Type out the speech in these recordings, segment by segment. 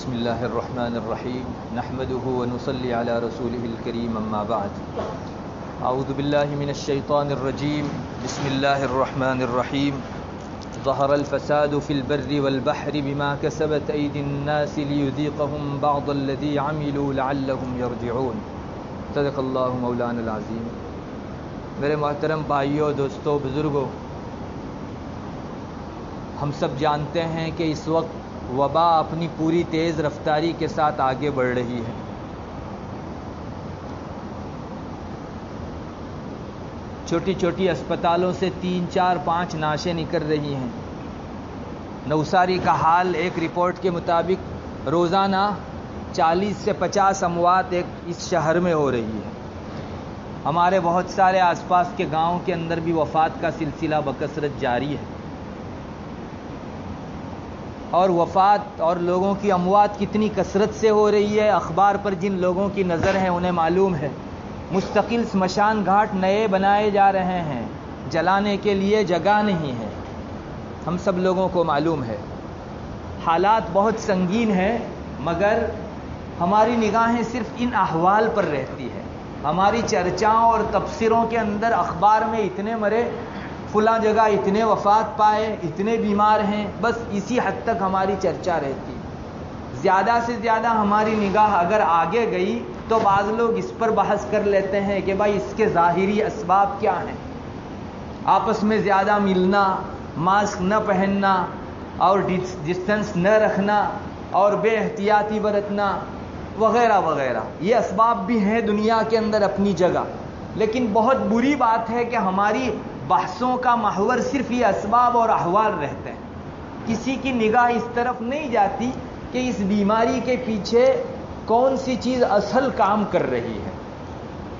بسم اللہ الرحمن الرحیم نحمده ونصلی علی رسوله الکریم اما بعد اعوذ باللہ من الشیطان الرجیم بسم اللہ الرحمن الرحیم ظہر الفساد فی البر والبحر بما کسبت ایدی الناس لیذیقهم بعض الذی عملوا لعلهم یرجعون صدق اللہ مولانا العظیم۔ میرے محترم بھائیوں، دوستوں، بزرگوں، ہم سب جانتے ہیں کہ اس وقت وبا اپنی پوری تیز رفتاری کے ساتھ آگے بڑھ رہی ہے۔ چھوٹی چھوٹی اسپتالوں سے 3، 4، 5 نعشیں نکل رہی ہیں۔ نوساری کا حال ایک رپورٹ کے مطابق روزانہ 40 سے 50 اموات اس شہر میں ہو رہی ہے۔ ہمارے بہت سارے آس پاس کے گاؤں کے اندر بھی وفات کا سلسلہ بکثرت جاری ہے، اور وفات اور لوگوں کی اموات کتنی کثرت سے ہو رہی ہے، اخبار پر جن لوگوں کی نظر ہے انہیں معلوم ہے۔ مستقل سمشان گھاٹ نئے بنائے جا رہے ہیں، جلانے کے لیے جگہ نہیں ہے، ہم سب لوگوں کو معلوم ہے۔ حالات بہت سنگین ہیں، مگر ہماری نگاہیں صرف ان احوال پر رہتی ہے۔ ہماری چرچاؤں اور تبصروں کے اندر اخبار میں اتنے مرے، فلاں جگہ اتنے وفات پائے، اتنے بیمار ہیں، بس اسی حد تک ہماری چرچا رہتی۔ زیادہ سے زیادہ ہماری نگاہ اگر آگے گئی تو بعض لوگ اس پر بحث کر لیتے ہیں کہ بھائی اس کے ظاہری اسباب کیا ہیں، آپس میں زیادہ ملنا، ماسک نہ پہننا اور ڈسٹنس نہ رکھنا اور بے احتیاطی برتنا وغیرہ وغیرہ، یہ اسباب بھی ہیں دنیا کے اندر اپنی جگہ، لیکن بہت بری بات ہے کہ ہماری بحثوں کا محور صرف یہ اسباب اور احوال رہتے ہیں۔ کسی کی نگاہ اس طرف نہیں جاتی کہ اس بیماری کے پیچھے کون سی چیز اصل کام کر رہی ہے۔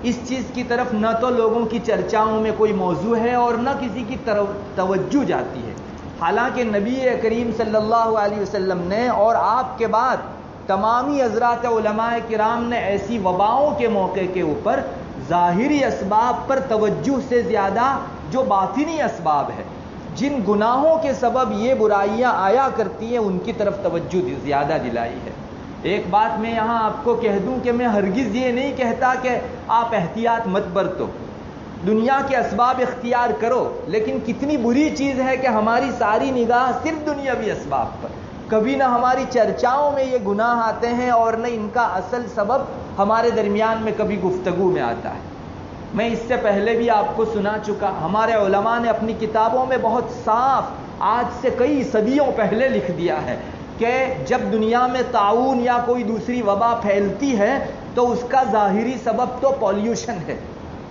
اس چیز کی طرف نہ تو لوگوں کی چرچاؤں میں کوئی موضوع ہے اور نہ کسی کی توجہ جاتی ہے۔ حالانکہ نبی کریم صلی اللہ علیہ وسلم نے اور آپ کے بعد تمامی حضرات علماء کرام نے ایسی وباؤں کے موقع کے اوپر ظاہری اسباب پر توجہ سے زیادہ جو باطنی اسباب ہے، جن گناہوں کے سبب یہ برائیاں آیا کرتی ہیں، ان کی طرف توجہ زیادہ دلائی ہے۔ ایک بات میں یہاں آپ کو کہہ دوں کہ میں ہرگز یہ نہیں کہتا کہ آپ احتیاط مت برتو، دنیا کے اسباب اختیار کرو، لیکن کتنی بری چیز ہے کہ ہماری ساری نگاہ صرف دنیاوی اسباب پر، کبھی نہ ہماری چرچاؤں میں یہ گناہ آتے ہیں اور نہ ان کا اصل سبب ہمارے درمیان میں کبھی گفتگو میں آتا ہے۔ میں اس سے پہلے بھی آپ کو سنا چکا، ہمارے علماء نے اپنی کتابوں میں بہت صاف آج سے کئی صدیوں پہلے لکھ دیا ہے کہ جب دنیا میں طاعون یا کوئی دوسری وبا پھیلتی ہے تو اس کا ظاہری سبب تو پولیوشن ہے۔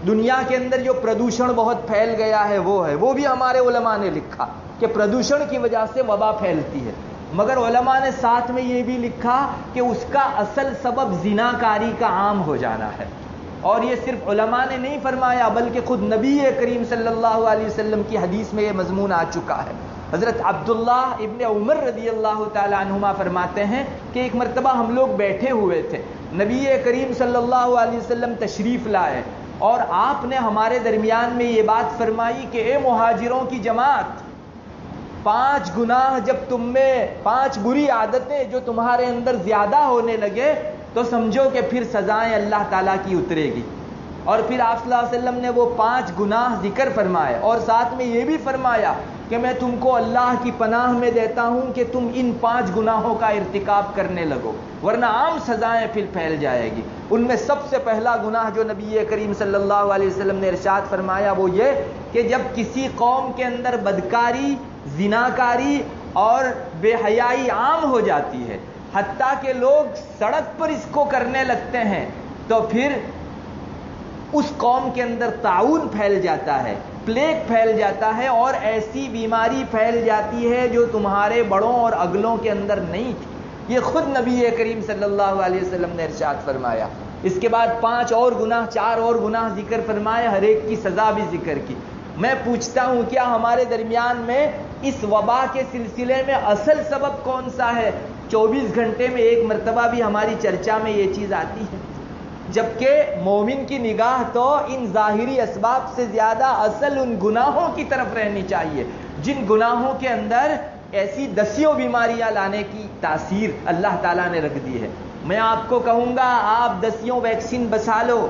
دنیا کے اندر جو پردوشن بہت پھیل گیا ہے وہ بھی ہمارے علماء نے لکھا کہ پردوشن کی وجہ سے وبا پھیلتی ہے، مگر علماء نے ساتھ میں یہ بھی لکھا کہ اس کا اصل سبب زناکاری کا عام ہو جانا ہے۔ اور یہ صرف علماء نے نہیں فرمایا بلکہ خود نبی کریم صلی اللہ علیہ وسلم کی حدیث میں یہ مضمون آ چکا ہے۔ حضرت عبداللہ ابن عمر رضی اللہ تعالی عنہما فرماتے ہیں کہ ایک مرتبہ ہم لوگ بیٹھے ہوئے تھے، نبی کریم صلی اللہ علیہ وسلم تشریف لائے اور آپ نے ہمارے درمیان میں یہ بات فرمائی کہ اے مہاجروں کی جماعت، 5 گناہ جب تم میں 5 بری عادتیں جو تمہارے اندر زیادہ ہونے لگے تو سمجھو کہ پھر سزائیں اللہ تعالیٰ کی اترے گی۔ اور پھر آپ صلی اللہ علیہ وسلم نے وہ 5 گناہ ذکر فرمائے اور ساتھ میں یہ بھی فرمایا کہ میں تم کو اللہ کی پناہ میں دیتا ہوں کہ تم ان 5 گناہوں کا ارتکاب کرنے لگو، ورنہ عام سزائیں پھر پھیل جائے گی۔ ان میں سب سے پہلا گناہ جو نبی کریم صلی اللہ علیہ وسلم نے ارشاد فرمایا وہ یہ کہ جب کسی قوم کے اندر بدکاری، زناکاری اور بے حیائی عام ہو جاتی ہے، حتیٰ کہ لوگ سڑک پر اس کو کرنے لگتے ہیں، تو پھر اس قوم کے اندر طاعون پھیل جاتا ہے، پلیگ پھیل جاتا ہے اور ایسی بیماری پھیل جاتی ہے جو تمہارے بڑوں اور اگلوں کے اندر نہیں تھی۔ یہ خود نبی کریم صلی اللہ علیہ وسلم نے ارشاد فرمایا۔ اس کے بعد 5 اور گناہ، 4 اور گناہ ذکر فرمائے، ہر ایک کی سزا بھی ذکر کی۔ میں پوچھتا ہوں کیا ہمارے درمیان میں اس وبا کے سلسلے میں اصل سبب کون سا ہے؟ 24 گھنٹے میں ایک مرتبہ بھی ہماری چرچا میں یہ چیز آتی ہے، جبکہ مومن کی نگاہ تو ان ظاہری اسباب سے زیادہ اصل ان گناہوں کی طرف رہنی چاہیے جن گناہوں کے اندر ایسی دسیوں بیماریاں لانے کی تاثیر اللہ تعالیٰ نے رکھ دی ہے. میں آپ کو کہوں گا آپ دسیوں ویکسین بسا لو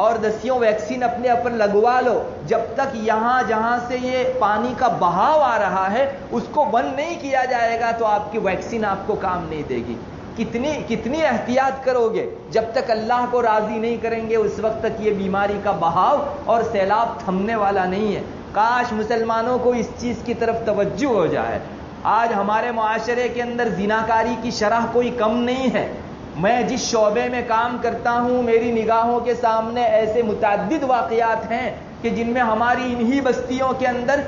اور دسیوں ویکسین اپنے اوپر لگوا لو، جب تک یہاں جہاں سے یہ پانی کا بہاؤ آ رہا ہے اس کو بند نہیں کیا جائے گا تو آپ کی ویکسین آپ کو کام نہیں دے گی. کتنی احتیاط کرو گے؟ جب تک اللہ کو راضی نہیں کریں گے اس وقت تک یہ بیماری کا بہاؤ اور سیلاب تھمنے والا نہیں ہے. کاش مسلمانوں کو اس چیز کی طرف توجہ ہو جائے. آج ہمارے معاشرے کے اندر زناکاری کی شرح کوئی کم نہیں ہے. میں جس شعبے میں کام کرتا ہوں میری نگاہوں کے سامنے ایسے متعدد واقعات ہیں کہ جن میں ہماری انہی بستیوں کے اندر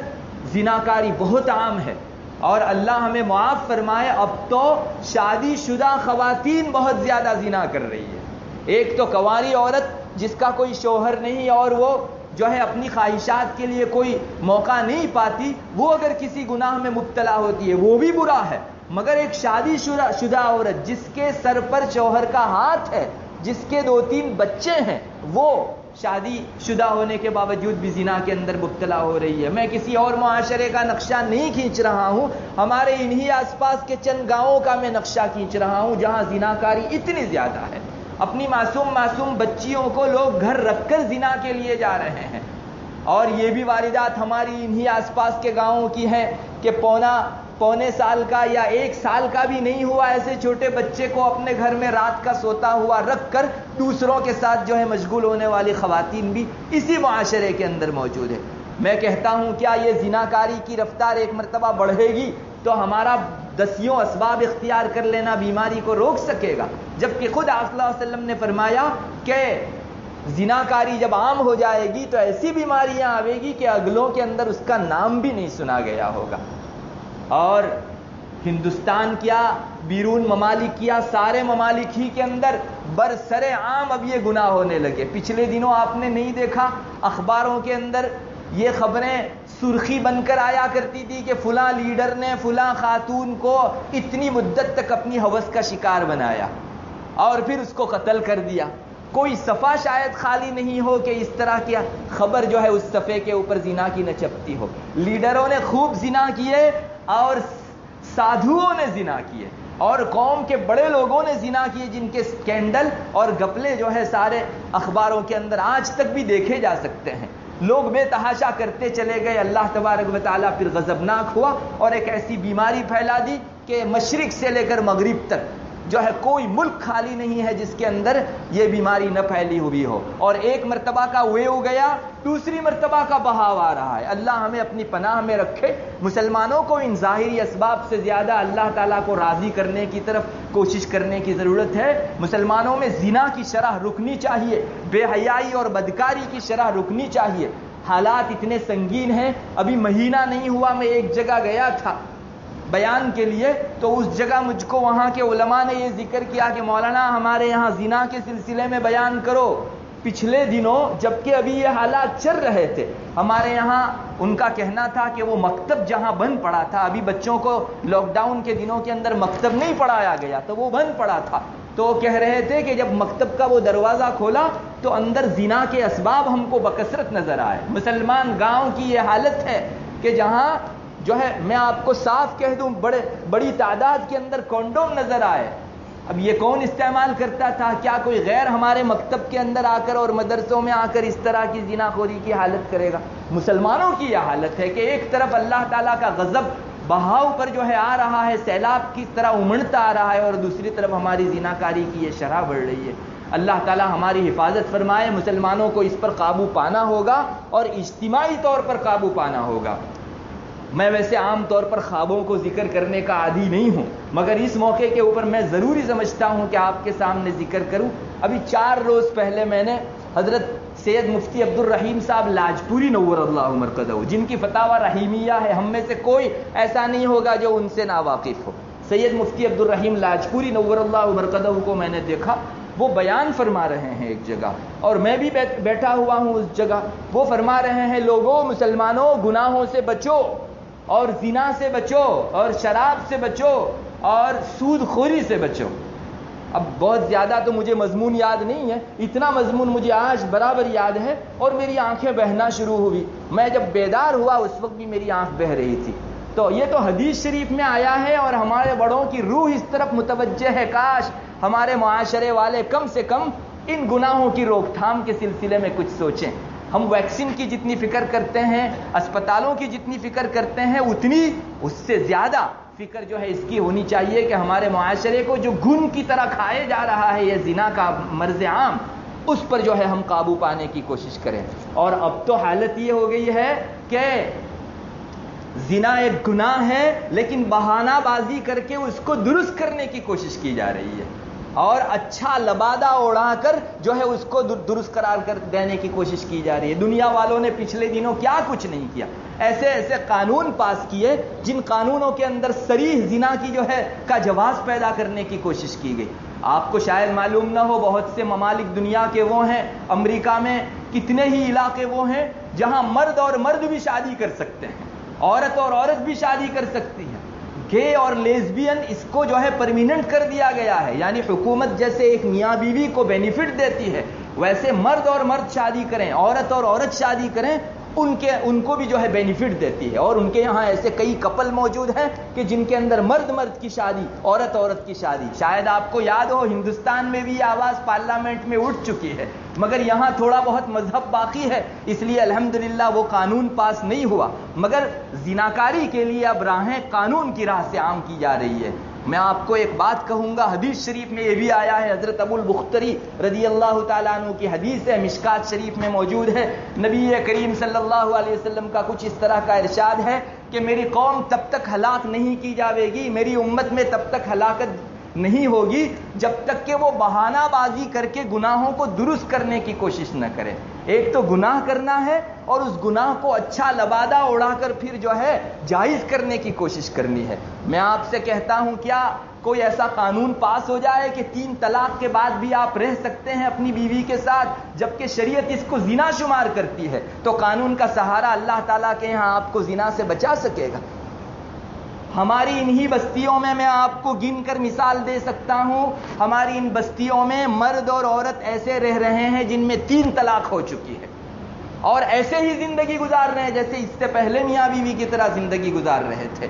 زناکاری بہت عام ہے. اور اللہ ہمیں معاف فرمائے، اب تو شادی شدہ خواتین بہت زیادہ زنا کر رہی ہے. ایک تو کنواری عورت جس کا کوئی شوہر نہیں اور وہ جو ہے اپنی خواہشات کے لیے کوئی موقع نہیں پاتی، وہ اگر کسی گناہ میں مبتلا ہوتی ہے وہ بھی برا ہے. مگر ایک شادی شدہ عورت جس کے سر پر شوہر کا ہاتھ ہے، جس کے 2-3 بچے ہیں، وہ شادی شدہ ہونے کے باوجود بھی زنا کے اندر مبتلا ہو رہی ہے. میں کسی اور معاشرے کا نقشہ نہیں کھینچ رہا ہوں، ہمارے انہی آس پاس کے چند گاؤں کا میں نقشہ کھینچ رہا ہوں جہاں زناکاری اتنی زیادہ ہے. اپنی معصوم بچیوں کو لوگ گھر رکھ کر زنا کے لیے جا رہے ہیں. اور یہ بھی واردات ہماری انہی آس پاس کے گاؤں کی ہیں کہ پونے سال کا یا 1 سال کا بھی نہیں ہوا ایسے چھوٹے بچے کو اپنے گھر میں رات کا سوتا ہوا رکھ کر دوسروں کے ساتھ جو ہے مشغول ہونے والی خواتین بھی اسی معاشرے کے اندر موجود ہے. میں کہتا ہوں کیا یہ زناکاری کی رفتار ایک مرتبہ بڑھے گی تو ہمارا دسیوں اسباب اختیار کر لینا بیماری کو روک سکے گا؟ جبکہ خود آپ صلی اللہ علیہ وسلم نے فرمایا کہ زناکاری جب عام ہو جائے گی تو ایسی بیماریاں آئے گی کہ اگلوں کے اندر اس کا نام بھی نہیں سنا گیا ہوگا. اور ہندوستان کیا، بیرون ممالک کیا، سارے ممالک ہی کے اندر برسر عام اب یہ گناہ ہونے لگے. پچھلے دنوں آپ نے نہیں دیکھا اخباروں کے اندر یہ خبریں سرخی بن کر آیا کرتی تھی کہ فلاں لیڈر نے فلاں خاتون کو اتنی مدت تک اپنی ہوس کا شکار بنایا اور پھر اس کو قتل کر دیا. کوئی صفحہ شاید خالی نہیں ہو کہ اس طرح کی خبر جو ہے اس صفحے کے اوپر زنا کی نہ چپتی ہو. لیڈروں نے خوب زنا کیے اور سادھوؤں نے زنا کیے اور قوم کے بڑے لوگوں نے زنا کیے جن کے سکینڈل اور گپلے جو ہے سارے اخباروں کے اندر آج تک بھی دیکھے جا سکتے ہیں. لوگ بے تحاشا کرتے چلے گئے. اللہ تبارک و تعالیٰ پھر غضبناک ہوا اور ایک ایسی بیماری پھیلا دی کہ مشرق سے لے کر مغرب تک جو ہے کوئی ملک خالی نہیں ہے جس کے اندر یہ بیماری نہ پھیلی ہوئی ہو. اور ایک مرتبہ کا ویو گیا، دوسری مرتبہ کا بہاؤ آ رہا ہے. اللہ ہمیں اپنی پناہ میں رکھے. مسلمانوں کو ان ظاہری اسباب سے زیادہ اللہ تعالیٰ کو راضی کرنے کی طرف کوشش کرنے کی ضرورت ہے. مسلمانوں میں زنا کی شرح رکنی چاہیے، بے حیائی اور بدکاری کی شرح رکنی چاہیے. حالات اتنے سنگین ہیں. ابھی مہینہ نہیں ہوا میں ایک جگہ گیا تھا بیان کے لیے، تو اس جگہ مجھ کو وہاں کے علماء نے یہ ذکر کیا کہ مولانا ہمارے یہاں زنا کے سلسلے میں بیان کرو. پچھلے دنوں جبکہ ابھی یہ حالات چل رہے تھے ہمارے یہاں، ان کا کہنا تھا کہ وہ مکتب جہاں بند پڑا تھا، ابھی بچوں کو لاک ڈاؤن کے دنوں کے اندر مکتب نہیں پڑھایا گیا تو وہ بند پڑا تھا، تو وہ کہہ رہے تھے کہ جب مکتب کا وہ دروازہ کھولا تو اندر زنا کے اسباب ہم کو بکثرت نظر آئے. مسلمان گاؤں کی یہ حالت ہے کہ جہاں جو ہے میں آپ کو صاف کہہ دوں بڑی تعداد کے اندر کونڈوم نظر آئے. اب یہ کون استعمال کرتا تھا؟ کیا کوئی غیر ہمارے مکتب کے اندر آ کر اور مدرسوں میں آ کر اس طرح کی زنا خوری کی حالت کرے گا؟ مسلمانوں کی یہ حالت ہے کہ ایک طرف اللہ تعالیٰ کا غضب بہاؤ پر جو ہے آ رہا ہے، سیلاب کی طرح امڑتا آ رہا ہے، اور دوسری طرف ہماری زنا کاری کی یہ شرح بڑھ رہی ہے. اللہ تعالیٰ ہماری حفاظت فرمائے. مسلمانوں کو اس پر قابو پانا ہوگا اور اجتماعی طور پر قابو پانا ہوگا. میں ویسے عام طور پر خوابوں کو ذکر کرنے کا عادی نہیں ہوں، مگر اس موقع کے اوپر میں ضروری سمجھتا ہوں کہ آپ کے سامنے ذکر کروں. ابھی 4 روز پہلے میں نے حضرت سید مفتی عبد الرحیم صاحب لاجپوری نور اللہ مرقدہ، جن کی فتاوی رحیمیہ ہے، ہم میں سے کوئی ایسا نہیں ہوگا جو ان سے ناواقف ہو. سید مفتی عبد الرحیم لاجپوری نور اللہ مرقدہ کو میں نے دیکھا، وہ بیان فرما رہے ہیں ایک جگہ اور میں بھی بیٹھا ہوا ہوں اس جگہ. وہ فرما رہے ہیں لوگوں، مسلمانوں، گناہوں سے بچو اور زنا سے بچو اور شراب سے بچو اور سود خوری سے بچو. اب بہت زیادہ تو مجھے مضمون یاد نہیں ہے، اتنا مضمون مجھے آج برابر یاد ہے اور میری آنکھیں بہنا شروع ہوئی. میں جب بیدار ہوا اس وقت بھی میری آنکھ بہہ رہی تھی. تو یہ تو حدیث شریف میں آیا ہے اور ہمارے بڑوں کی روح اس طرف متوجہ ہے. کاش ہمارے معاشرے والے کم سے کم ان گناہوں کی روک تھام کے سلسلے میں کچھ سوچیں. ہم ویکسین کی جتنی فکر کرتے ہیں, اسپتالوں کی جتنی فکر کرتے ہیں, اتنی اس سے زیادہ فکر جو ہے اس کی ہونی چاہیے کہ ہمارے معاشرے کو جو گھن کی طرح کھائے جا رہا ہے یہ زنا کا مرض عام, اس پر جو ہے ہم قابو پانے کی کوشش کریں. اور اب تو حالت یہ ہو گئی ہے کہ زنا ایک گناہ ہے لیکن بہانہ بازی کر کے اس کو درست کرنے کی کوشش کی جا رہی ہے, اور اچھا لبادہ اڑا کر جو ہے اس کو درست قرار کر دینے کی کوشش کی جا رہی ہے. دنیا والوں نے پچھلے دنوں کیا کچھ نہیں کیا, ایسے ایسے قانون پاس کیے جن قانونوں کے اندر صریح زنا کی جو ہے کا جواز پیدا کرنے کی کوشش کی گئی. آپ کو شاید معلوم نہ ہو, بہت سے ممالک دنیا کے وہ ہیں, امریکہ میں کتنے ہی علاقے وہ ہیں جہاں مرد اور مرد بھی شادی کر سکتے ہیں, عورت اور عورت بھی شادی کر سکتی ہے. گے اور لیزبین اس کو جو ہے پرمیننٹ کر دیا گیا ہے, یعنی حکومت جیسے ایک میاں بیوی کو بینیفٹ دیتی ہے ویسے مرد اور مرد شادی کریں, عورت اور عورت شادی کریں, ان کو بھی جو ہے بینیفٹ دیتی ہے. اور ان کے یہاں ایسے کئی کپل موجود ہیں کہ جن کے اندر مرد مرد کی شادی, عورت عورت کی شادی. شاید آپ کو یاد ہو ہندوستان میں بھی یہ آواز پارلیمنٹ میں اٹھ چکی ہے, مگر یہاں تھوڑا بہت مذہب باقی ہے اس لیے الحمدللہ وہ قانون پاس نہیں ہوا. مگر زناکاری کے لیے اب راہیں قانون کی راہ سے عام کی جا رہی ہے. میں آپ کو ایک بات کہوں گا, حدیث شریف میں یہ بھی آیا ہے, حضرت ابو البختری رضی اللہ تعالیٰ عنہ کی حدیث ہے, مشکات شریف میں موجود ہے. نبی کریم صلی اللہ علیہ وسلم کا کچھ اس طرح کا ارشاد ہے کہ میری قوم تب تک ہلاک نہیں کی جاوے گی, میری امت میں تب تک ہلاکت نہیں ہوگی جب تک کہ وہ بہانہ بازی کر کے گناہوں کو درست کرنے کی کوشش نہ کرے. ایک تو گناہ کرنا ہے اور اس گناہ کو اچھا لبادہ اڑا کر پھر جو ہے جائز کرنے کی کوشش کرنی ہے. میں آپ سے کہتا ہوں کیا کوئی ایسا قانون پاس ہو جائے کہ 3 طلاق کے بعد بھی آپ رہ سکتے ہیں اپنی بیوی کے ساتھ, جبکہ شریعت اس کو زنا شمار کرتی ہے, تو قانون کا سہارا اللہ تعالیٰ کے یہاں آپ کو زنا سے بچا سکے گا؟ ہماری انہی بستیوں میں آپ کو گن کر مثال دے سکتا ہوں, ہماری ان بستیوں میں مرد اور عورت ایسے رہ رہے ہیں جن میں 3 طلاق ہو چکی ہے, اور ایسے ہی زندگی گزار رہے ہیں جیسے اس سے پہلے میاں بیوی کی طرح زندگی گزار رہے تھے.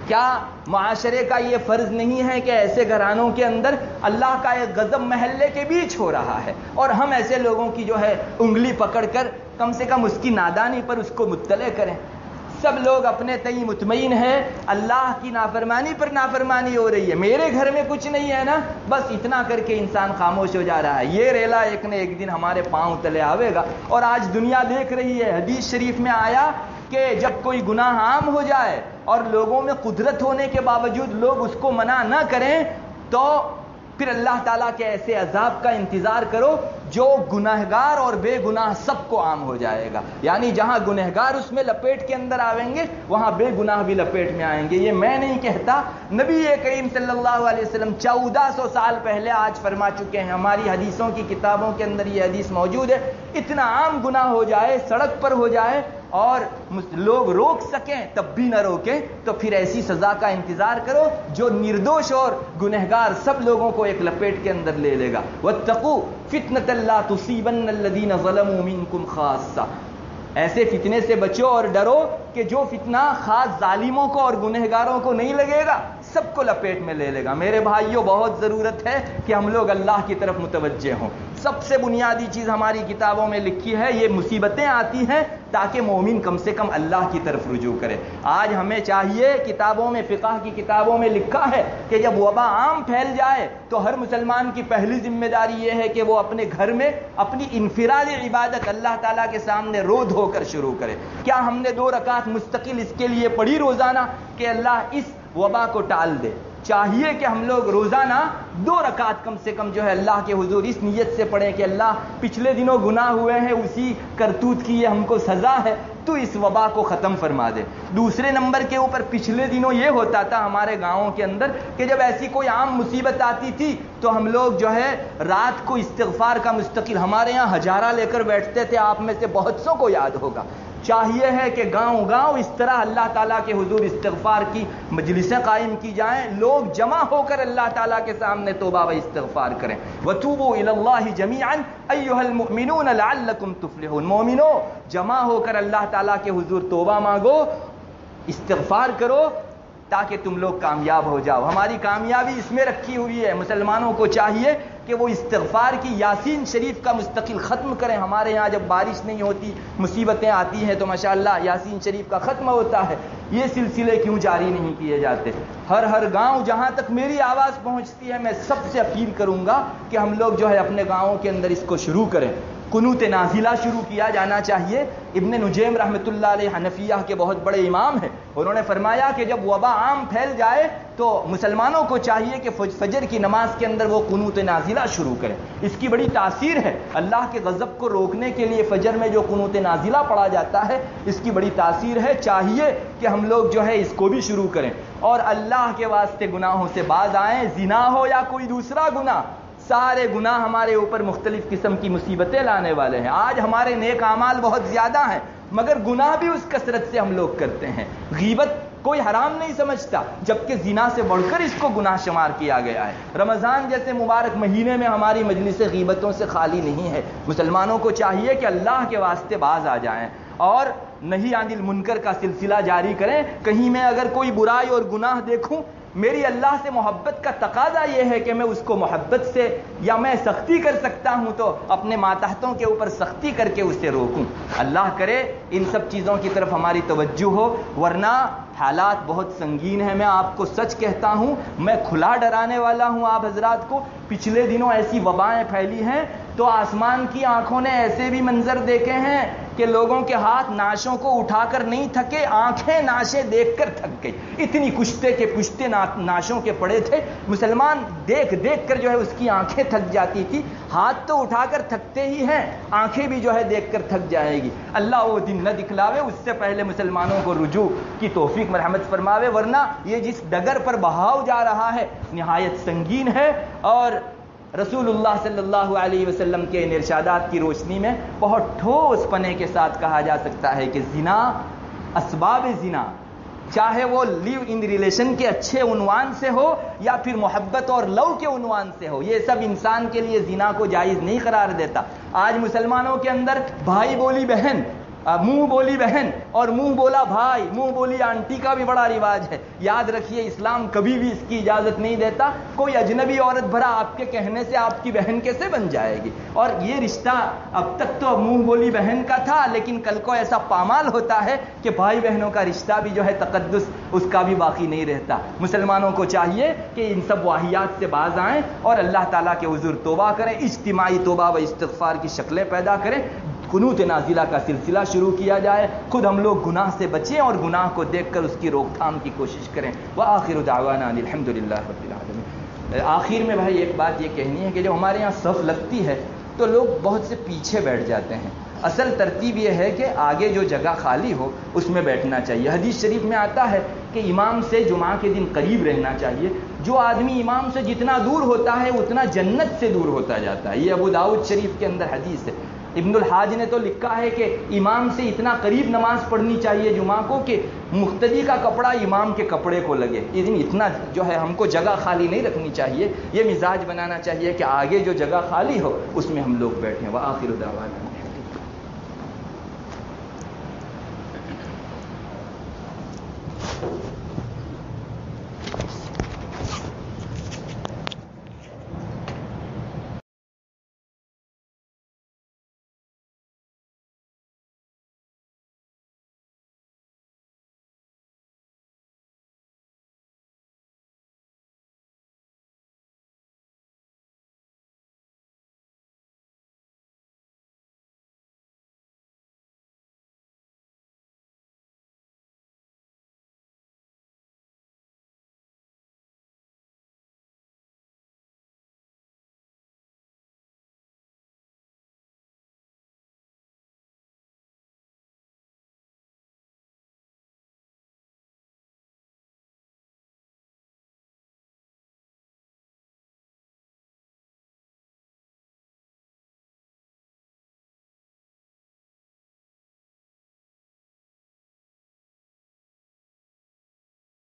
کیا معاشرے کا یہ فرض نہیں ہے کہ ایسے گھرانوں کے اندر اللہ کا ایک غضب محلے کے بیچ ہو رہا ہے, اور ہم ایسے لوگوں کی جو ہے انگلی پکڑ کر کم سے کم اس کی نادانی پر اس کو مطلع کریں؟ سب لوگ اپنے تئیں مطمئن ہیں, اللہ کی نافرمانی پر نافرمانی ہو رہی ہے, میرے گھر میں کچھ نہیں ہے نا, بس اتنا کر کے انسان خاموش ہو جا رہا ہے. یہ ریلا ایک نہ ایک دن ہمارے پاؤں تلے آوے گا, اور آج دنیا دیکھ رہی ہے. حدیث شریف میں آیا کہ جب کوئی گناہ عام ہو جائے اور لوگوں میں قدرت ہونے کے باوجود لوگ اس کو منع نہ کریں, تو پھر اللہ تعالیٰ کے ایسے عذاب کا انتظار کرو جو گنہگار اور بے گناہ سب کو عام ہو جائے گا. یعنی جہاں گنہگار اس میں لپیٹ کے اندر آئیں گے وہاں بے گناہ بھی لپیٹ میں آئیں گے. یہ میں نہیں کہتا, نبی کریم صلی اللہ علیہ وسلم 1400 سال پہلے آج فرما چکے ہیں, ہماری حدیثوں کی کتابوں کے اندر یہ حدیث موجود ہے. اتنا عام گناہ ہو جائے, سڑک پر ہو جائے اور لوگ روک سکیں تب بھی نہ روکیں, تو پھر ایسی سزا کا انتظار کرو جو نردوش اور گنہگار سب لوگوں کو ایک لپیٹ کے اندر لے لے گا. واتقوا فتنة لا تصيبن الذين ظلموا منكم خاصة, ایسے فتنے سے بچو اور ڈرو کہ جو فتنہ خاص ظالموں کو اور گنہگاروں کو نہیں لگے گا, سب کو لپیٹ میں لے لے گا. میرے بھائیوں, بہت ضرورت ہے کہ ہم لوگ اللہ کی طرف متوجہ ہوں. سب سے بنیادی چیز ہماری کتابوں میں لکھی ہے, یہ مصیبتیں آتی ہیں تاکہ مومن کم سے کم اللہ کی طرف رجوع کرے. آج ہمیں چاہیے, کتابوں میں فقہ کی کتابوں میں لکھا ہے کہ جب وبا عام پھیل جائے تو ہر مسلمان کی پہلی ذمہ داری یہ ہے کہ وہ اپنے گھر میں اپنی انفرادی عبادت اللہ تعالیٰ کے سامنے رو دھو کر شروع کرے. کیا ہم نے 2 رکعت مستقل اس کے لیے پڑھی روزانہ کہ اللہ اس وبا کو ٹال دے؟ چاہیے کہ ہم لوگ روزانہ 2 رکعت کم سے کم جو ہے اللہ کے حضور اس نیت سے پڑھیں کہ اللہ پچھلے دنوں گناہ ہوئے ہیں, اسی کرتوت کی یہ ہم کو سزا ہے, تو اس وبا کو ختم فرما دے. دوسرے نمبر کے اوپر پچھلے دنوں یہ ہوتا تھا ہمارے گاؤں کے اندر کہ جب ایسی کوئی عام مصیبت آتی تھی تو ہم لوگ جو ہے رات کو استغفار کا مستقل, ہمارے یہاں ہجارہ لے کر بیٹھتے تھے, آپ میں سے بہت سو کو یاد ہوگا. چاہیے ہے کہ گاؤں گاؤں اس طرح اللہ تعالیٰ کے حضور استغفار کی مجلسیں قائم کی جائیں, لوگ جمع ہو کر اللہ تعالیٰ کے سامنے توبہ و استغفار کریں. وَتُوبُوا إِلَى اللَّهِ جَمِيعًا أَيُّهَا الْمُؤْمِنُونَ لَعَلَّكُمْ تُفْلِحُونَ. مومنو, جمع ہو کر اللہ تعالیٰ کے حضور توبہ مانگو استغفار کرو تاکہ تم لوگ کامیاب ہو جاؤ. ہماری کامیابی اس میں رکھی ہوئی ہے. مسلمانوں کو چاہیے کہ وہ استغفار کی یاسین شریف کا مستقل ختم کریں. ہمارے یہاں جب بارش نہیں ہوتی، مصیبتیں آتی ہیں تو ماشاءاللہ یاسین شریف کا ختم ہوتا ہے. یہ سلسلے کیوں جاری نہیں کیے جاتے؟ ہر گاؤں جہاں تک میری آواز پہنچتی ہے میں سب سے اپیل کروں گا کہ ہم لوگ جو ہے اپنے گاؤں کے اندر اس کو شروع کریں. قنوت نازلہ شروع کیا جانا چاہیے. ابن نجیم رحمۃ اللہ علیہ حنفیہ کے بہت بڑے امام ہیں. انہوں نے فرمایا کہ جب وبا عام پھیل جائے تو مسلمانوں کو چاہیے کہ فجر کی نماز کے اندر وہ قنوت نازلہ شروع کریں. اس کی بڑی تاثیر ہے. اللہ کے غضب کو روکنے کے لیے فجر میں جو قنوت نازلہ پڑھا جاتا ہے اس کی بڑی تاثیر ہے. چاہیے کہ ہم لوگ جو ہے اس کو بھی شروع کریں اور اللہ کے واسطے گناہوں سے باز آئیں. زنا ہو یا کوئی دوسرا گناہ، سارے گناہ ہمارے اوپر مختلف قسم کی مصیبتیں لانے والے ہیں. آج ہمارے نیک اعمال بہت زیادہ ہیں مگر گناہ بھی اس کثرت سے ہم لوگ کرتے ہیں. غیبت کوئی حرام نہیں سمجھتا جبکہ زنا سے بڑھ کر اس کو گناہ شمار کیا گیا ہے. رمضان جیسے مبارک مہینے میں ہماری مجلس غیبتوں سے خالی نہیں ہے. مسلمانوں کو چاہیے کہ اللہ کے واسطے باز آ جائیں اور نہی عن المنکر کا سلسلہ جاری کریں. کہیں میں اگر کوئی برائی اور گناہ دیکھوں، میری اللہ سے محبت کا تقاضا یہ ہے کہ میں اس کو محبت سے یا میں سختی کر سکتا ہوں تو اپنے ماتحتوں کے اوپر سختی کر کے اسے روکوں. اللہ کرے ان سب چیزوں کی طرف ہماری توجہ ہو، ورنہ حالات بہت سنگین ہیں. میں آپ کو سچ کہتا ہوں، میں کھلا ڈرانے والا ہوں آپ حضرات کو. پچھلے دنوں ایسی وبائیں پھیلی ہیں تو آسمان کی آنکھوں نے ایسے بھی منظر دیکھے ہیں کہ لوگوں کے ہاتھ ناشوں کو اٹھا کر نہیں تھکے، آنکھیں ناشیں دیکھ کر تھک گئی. اتنی کشتے کے پشتے ناشوں کے پڑے تھے. مسلمان دیکھ دیکھ کر جو ہے اس کی آنکھیں تھک جاتی تھی. ہاتھ تو اٹھا کر تھکتے ہی ہیں، آنکھیں بھی جو ہے دیکھ کر تھک جائے گی. اللہ وہ دن نہ دکھلاوے، اس سے پہلے مسلمانوں کو رجوع کی توفیق مرحمت فرماوے. ورنہ یہ جس ڈگر پر بہاؤ جا رہا ہے نہایت سنگین ہے. اور رسول اللہ صلی اللہ علیہ وسلم کے ان ارشادات کی روشنی میں بہت ٹھوس پنے کے ساتھ کہا جا سکتا ہے کہ زنا، اسباب زنا، چاہے وہ لیو ان ریلیشن کے اچھے عنوان سے ہو یا پھر محبت اور لو کے عنوان سے ہو، یہ سب انسان کے لیے زنا کو جائز نہیں قرار دیتا. آج مسلمانوں کے اندر بھائی بولی بہن، منہ بولی بہن اور منہ بولا بھائی، منہ بولی آنٹی کا بھی بڑا رواج ہے. یاد رکھیے اسلام کبھی بھی اس کی اجازت نہیں دیتا. کوئی اجنبی عورت بھرا آپ کے کہنے سے آپ کی بہن کیسے بن جائے گی؟ اور یہ رشتہ اب تک تو منہ بولی بہن کا تھا، لیکن کل کو ایسا پامال ہوتا ہے کہ بھائی بہنوں کا رشتہ بھی جو ہے تقدس اس کا بھی باقی نہیں رہتا. مسلمانوں کو چاہیے کہ ان سب واہیات سے باز آئیں اور اللہ تعالیٰ کے حضور توبہ کریں، اجتماعی توبہ و استغفار کی شکلیں پیدا کریں. قنوت نازلہ کا سلسلہ شروع کیا جائے. خود ہم لوگ گناہ سے بچیں اور گناہ کو دیکھ کر اس کی روک تھام کی کوشش کریں. وآخر دعوانا الحمدللہ رب العالمین. آخر میں بھائی ایک بات یہ کہنی ہے کہ جب ہمارے یہاں صف لگتی ہے تو لوگ بہت سے پیچھے بیٹھ جاتے ہیں. اصل ترتیب یہ ہے کہ آگے جو جگہ خالی ہو اس میں بیٹھنا چاہیے. حدیث شریف میں آتا ہے کہ امام سے جمعہ کے دن قریب رہنا چاہیے. جو آدمی امام سے جتنا دور ہوتا ہے اتنا جنت سے دور ہوتا جاتا ہے. یہ ابو داؤد شریف کے اندر حدیث ہے. ابن الحاج نے تو لکھا ہے کہ امام سے اتنا قریب نماز پڑھنی چاہیے جمعہ کو کہ مقتدی کا کپڑا امام کے کپڑے کو لگے. اتنا جو ہے ہم کو جگہ خالی نہیں رکھنی چاہیے. یہ مزاج بنانا چاہیے کہ آگے جو جگہ خالی ہو اس میں ہم لوگ بیٹھیں. وآخر دعوانا